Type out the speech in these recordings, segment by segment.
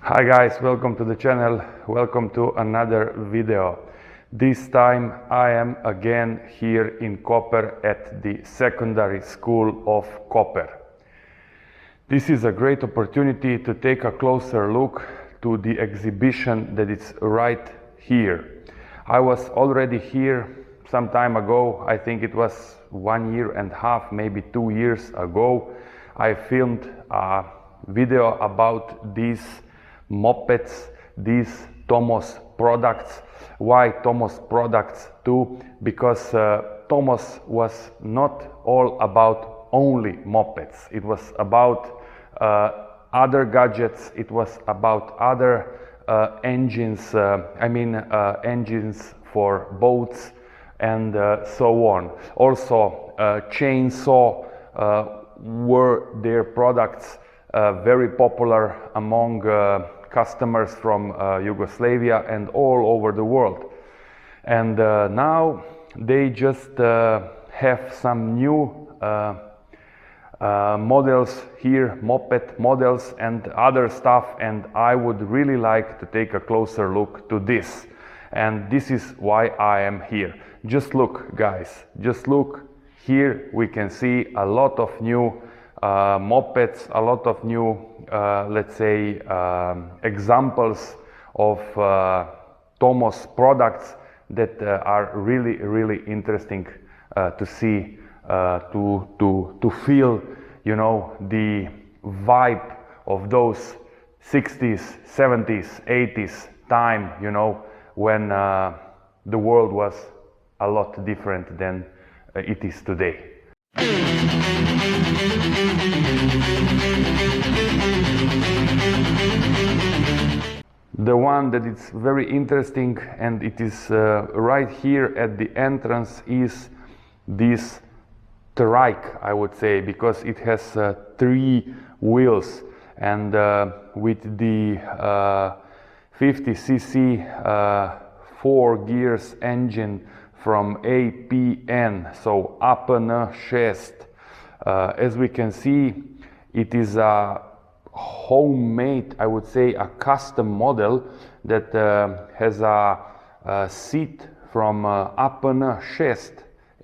Hi guys, welcome to the channel, welcome to another video. This time I am again here in Koper at the Secondary School of Koper. This is a great opportunity to take a closer look to the exhibition that is right here. I was already here some time ago, I think it was 1.5 years, maybe 2 years ago. I filmed a video about these mopeds, these Tomos products. Why Tomos products too? Because Tomos was not all about only mopeds. It was about other gadgets, it was about other engines, engines for boats and so on. Also chainsaw were their products very popular among customers from Yugoslavia and all over the world. And now they just have some new models here, moped models and other stuff, and I would really like to take a closer look to this. And this is why I am here. Just look, guys, just look. Here we can see a lot of new mopeds, a lot of new, let's say, examples of Tomos products that are really interesting to see, to feel, you know, the vibe of those 60s, 70s, 80s time, you know, when the world was a lot different than it is today. The one that is very interesting, and it is right here at the entrance, is this trike, I would say, because it has 3 wheels, and with the 50cc 4 gears engine from APN, so Apene 6. As we can see, it is a homemade, I would say, a custom model that has a seat from Apene 6,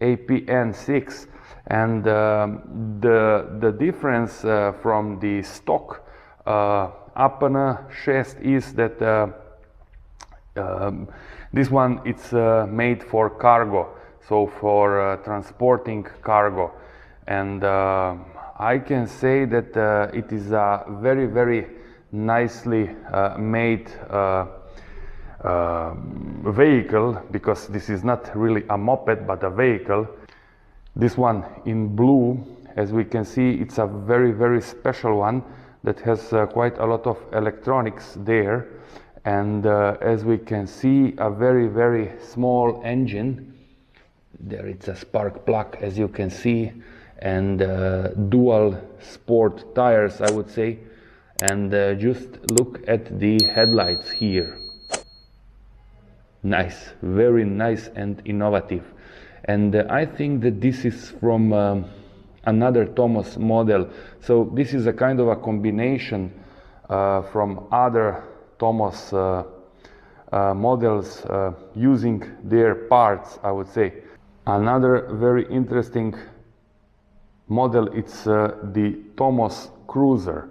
APN 6, and the difference from the stock Apene 6 is that this one it's made for cargo, so for transporting cargo, and I can say that it is a very nicely made vehicle, because this is not really a moped but a vehicle. This one in blue, as we can see, it's a very special one that has quite a lot of electronics there, and as we can see, a very small engine. There it's a spark plug, as you can see, and dual sport tires, I would say, and just look at the headlights here. Nice, very nice and innovative. And I think that this is from another Tomos model, so this is a kind of a combination from other Tomos models using their parts, I would say. Another very interesting model, it's the Tomos Cruiser.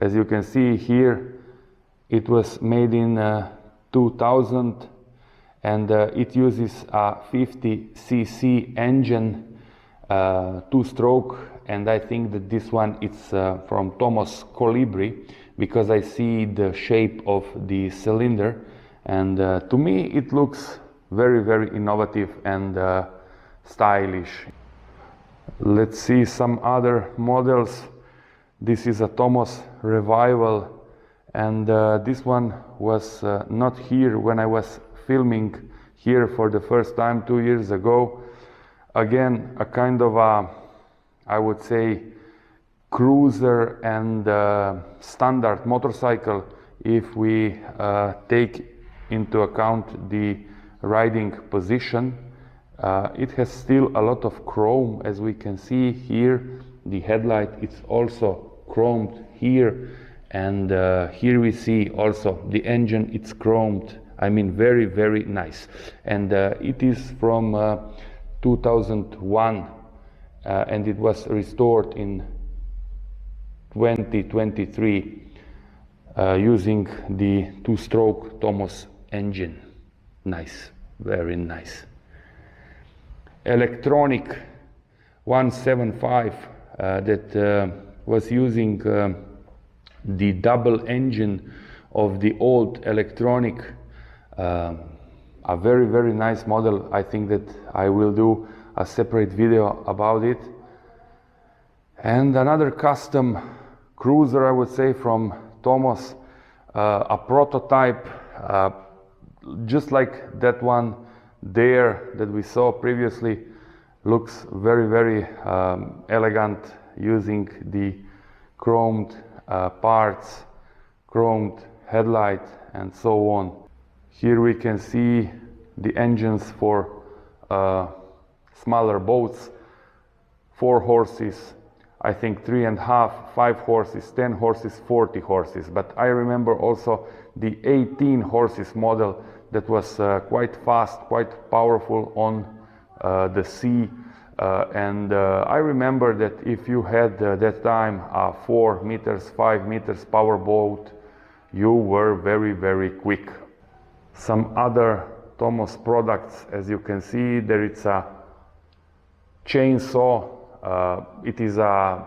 As you can see here, it was made in 2000, and it uses a 50cc engine, 2-stroke, and I think that this one it's from Tomos Colibri, because I see the shape of the cylinder, and to me it looks very innovative and stylish. Let's see some other models. This is a Tomos Revival, and this one was not here when I was filming here for the first time 2 years ago. Again, a kind of a, I would say, cruiser and standard motorcycle, if we take into account the riding position. It has still a lot of chrome, as we can see here. The headlight is also chromed here, And here we see also the engine, it's chromed, I mean very, very nice. And it is from 2001 and it was restored in 2023 using the two-stroke Tomos engine. Nice, very nice. Electronic 175 that was using the double engine of the old electronic, a very, very nice model. I think that I will do a separate video about it. And another custom cruiser, I would say, from Tomos, a prototype, just like that one there that we saw previously. Looks very, very elegant, using the chromed parts, chromed headlight, and so on. Here we can see the engines for smaller boats, 4 horses, I think 3.5, 5 horses, 10 horses, 40 horses. But I remember also the 18 horses model that was quite fast, quite powerful on the sea. And I remember that if you had that time a 4 meters, 5 meters power boat, you were very, very quick. Some other Tomos products, as you can see, there is a chainsaw. It is a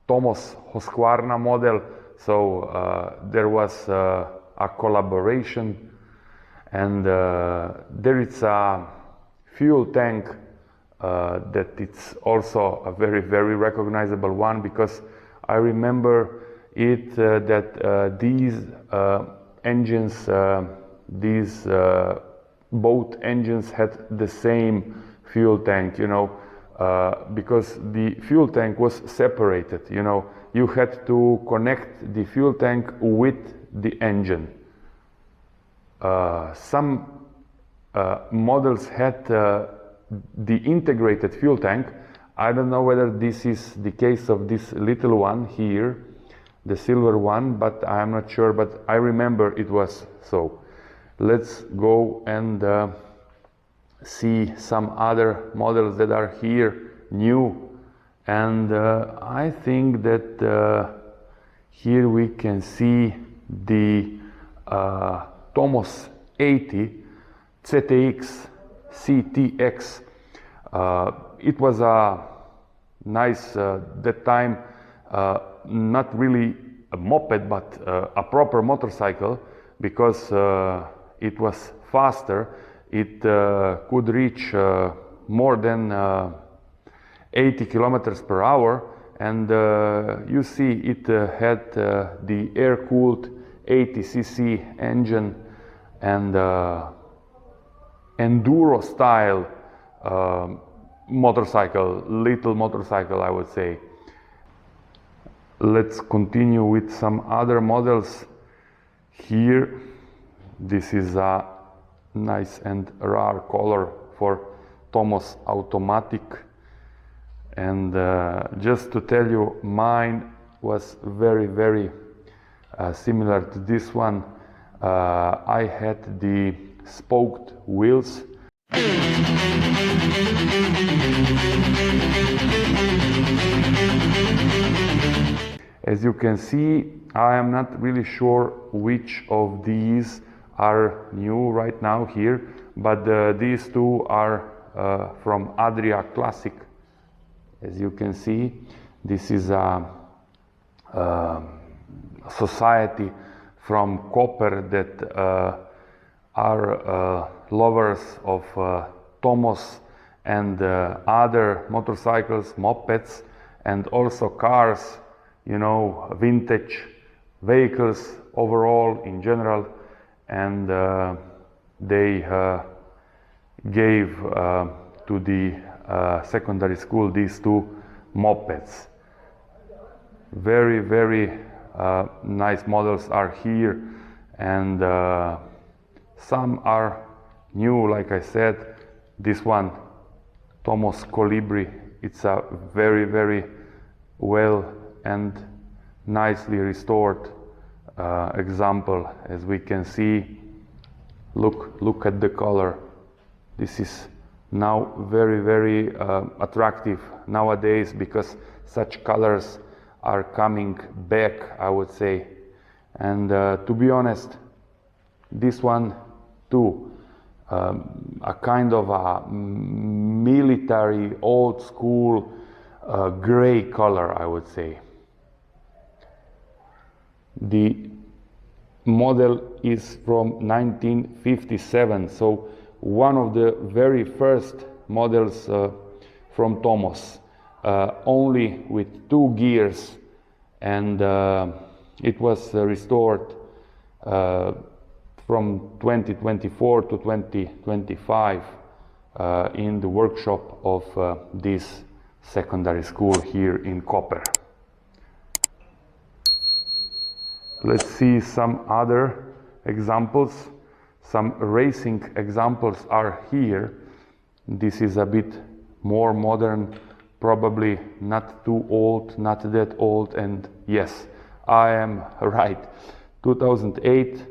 Tomos Husqvarna model, so there was a collaboration. And there is a fuel tank that it's also a very, very recognizable one, because I remember it that these engines, these boat engines had the same fuel tank, you know, because the fuel tank was separated, you know. You had to connect the fuel tank with the engine. Some models had the integrated fuel tank. I don't know whether this is the case of this little one here, the silver one, but I'm not sure, but I remember it was so. Let's go and see some other models that are here, new. And I think that here we can see the Tomos 80 CTX CTX. It was a nice, that time, not really a moped, but a proper motorcycle, because it was faster. It could reach more than 80 kilometers per hour, and you see it had the air-cooled 80cc engine and enduro style motorcycle, little motorcycle, I would say. Let's continue with some other models here. This is a nice and rare color for Tomos Automatic. And just to tell you, mine was very, very similar to this one. I had the spoked wheels. As you can see, I am not really sure which of these are new right now here, but these two are from Adria Classic. As you can see, this is a society from Koper that are lovers of Tomos and other motorcycles, mopeds, and also cars, you know, vintage vehicles overall in general. And they gave to the secondary school these two mopeds. Very, very nice models are here, and some are new, like I said. This one, Tomos Colibri, it's a very, very well and nicely restored example. As we can see, look at the color. This is now very attractive nowadays, because such colors are coming back, I would say. And to be honest, this one too, a kind of a military, old school gray color, I would say. The model is from 1957, so one of the very first models from Tomos, only with 2 gears, and it was restored from 2024 to 2025 in the workshop of this secondary school here in Koper. Let's see some other examples. Some racing examples are here. This is a bit more modern, probably not too old, not that old, and yes, I am right. 2008,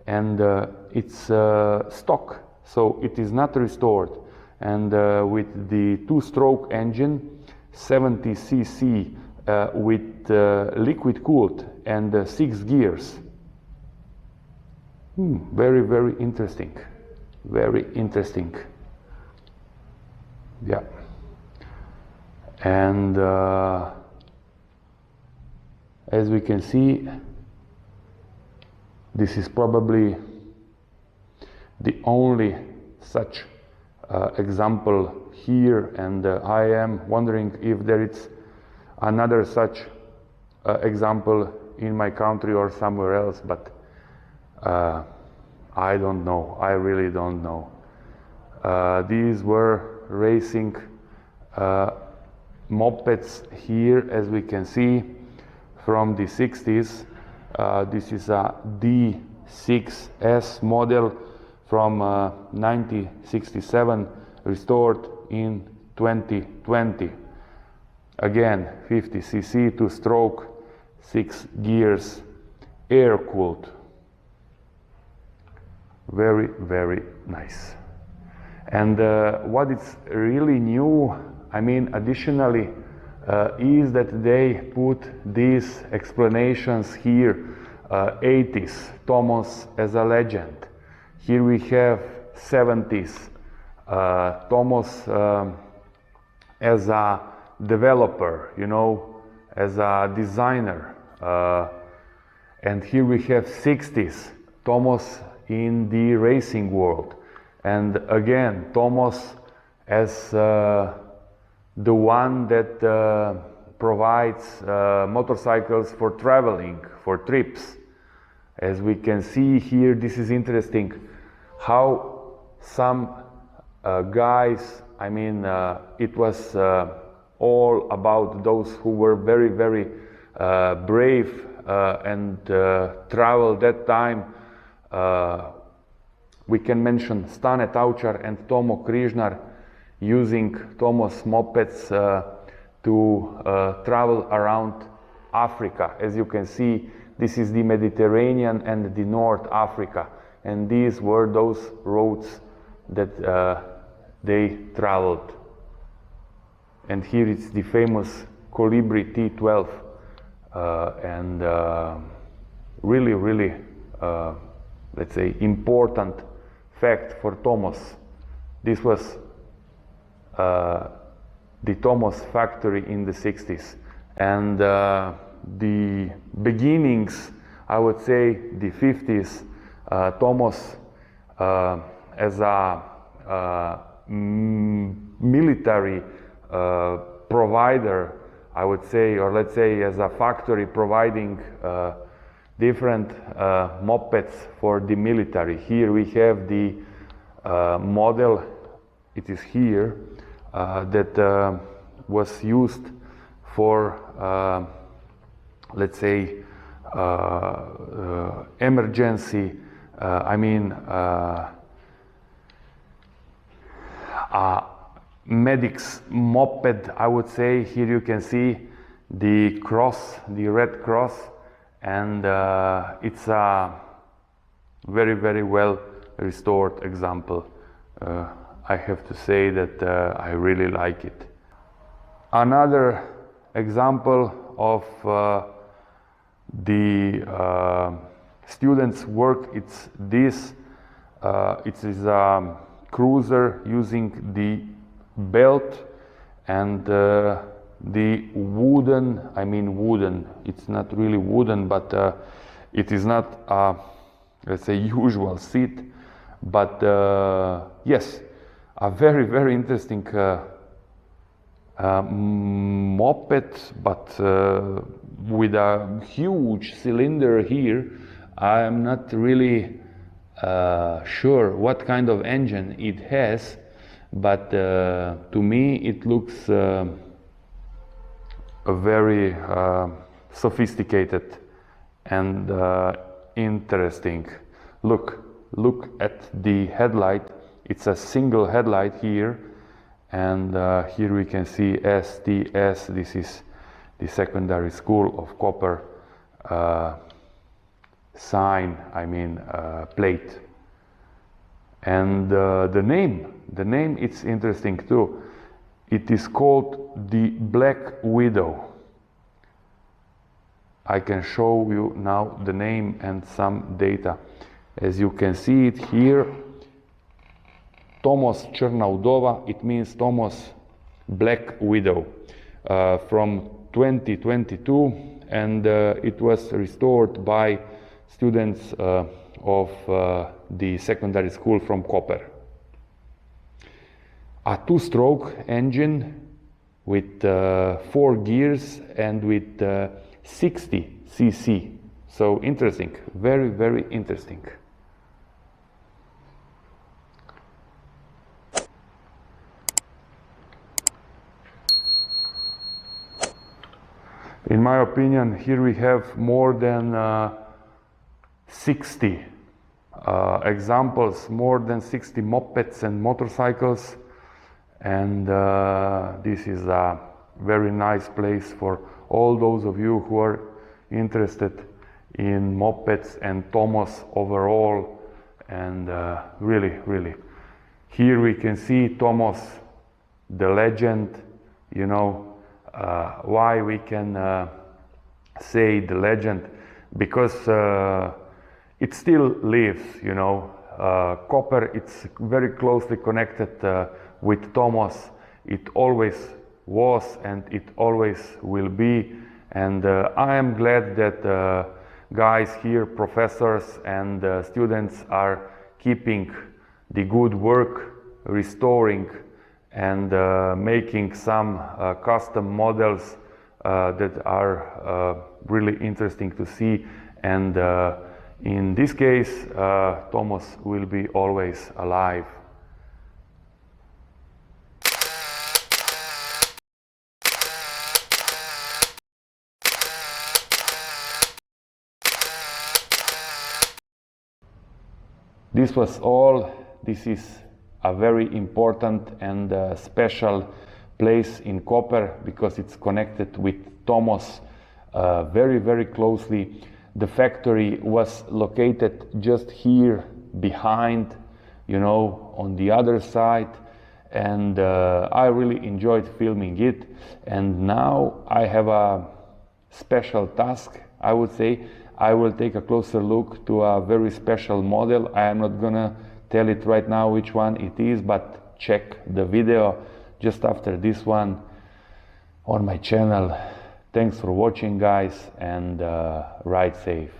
and it's stock, so it is not restored. And with the 2-stroke engine, 70 cc with liquid cooled and 6 gears. Very interesting. Very interesting. Yeah. And as we can see, this is probably the only such example here, and I am wondering if there is another such example in my country or somewhere else, but I don't know. I really don't know. These were racing mopeds here, as we can see, from the 60s. This is a D6S model from 1967, restored in 2020. Again, 50 cc, 2-stroke, 6 gears, air-cooled. Very nice. And what is really new, I mean, additionally, is that they put these explanations here. 80s, Tomos as a legend. Here we have 70s, Tomos as a developer, you know, as a designer. And here we have 60s, Tomos in the racing world. And again, Tomos as the one that provides motorcycles for traveling, for trips. As we can see here, this is interesting how some guys, I mean, it was all about those who were very brave and traveled that time. We can mention Stane Taučar and Tomo Križnar using Tomos mopeds to travel around Africa. As you can see, this is the Mediterranean and the North Africa, and these were those roads that they traveled. And here it's the famous Colibri T12, and really let's say important fact for Tomos. This was the Tomos factory in the 60s, and the beginnings, I would say the 50s, Tomos as a military provider, I would say, or let's say as a factory providing different mopeds for the military. Here we have the model, it is here, that was used for let's say emergency, I mean medic's moped, I would say. Here you can see the cross, the red cross, and it's a very, very well restored example. I have to say that I really like it. Another example of the students' work, it's this. It is a cruiser using the belt and the wooden, it's not really wooden, but it is not a, let's say, usual seat, but yes, a very, very interesting moped, but with a huge cylinder here. I am not really sure what kind of engine it has, but to me it looks very sophisticated and interesting. Look at the headlight. It's a single headlight here, and here we can see STS. This is the Secondary School of Koper sign, plate. And the name it's interesting too. It is called the Black Widow. I can show you now the name and some data. As you can see it here, Tomos Črna Udova, it means Tomos Black Widow, from 2022, and it was restored by students of the secondary school from Koper. A two-stroke engine with 4 gears and with 60 cc. So interesting, very, very interesting. In my opinion, here we have more than 60 examples, more than 60 mopeds and motorcycles, and this is a very nice place for all those of you who are interested in mopeds and Tomos overall. And really, here we can see Tomos, the legend. You know why we can say the legend? Because it still lives, you know. Koper, it's very closely connected with Tomos. It always was and it always will be. And I am glad that guys here, professors and students, are keeping the good work, restoring and making some custom models that are really interesting to see. And in this case, Tomos will be always alive. This was all. This is a very important and special place in Koper because it's connected with Tomos very, very closely. The factory was located just here behind, you know, on the other side, and I really enjoyed filming it. And now I have a special task, I would say. I will take a closer look to a very special model. I am not gonna tell it right now which one it is, but check the video just after this one on my channel. Thanks for watching, guys, and ride safe.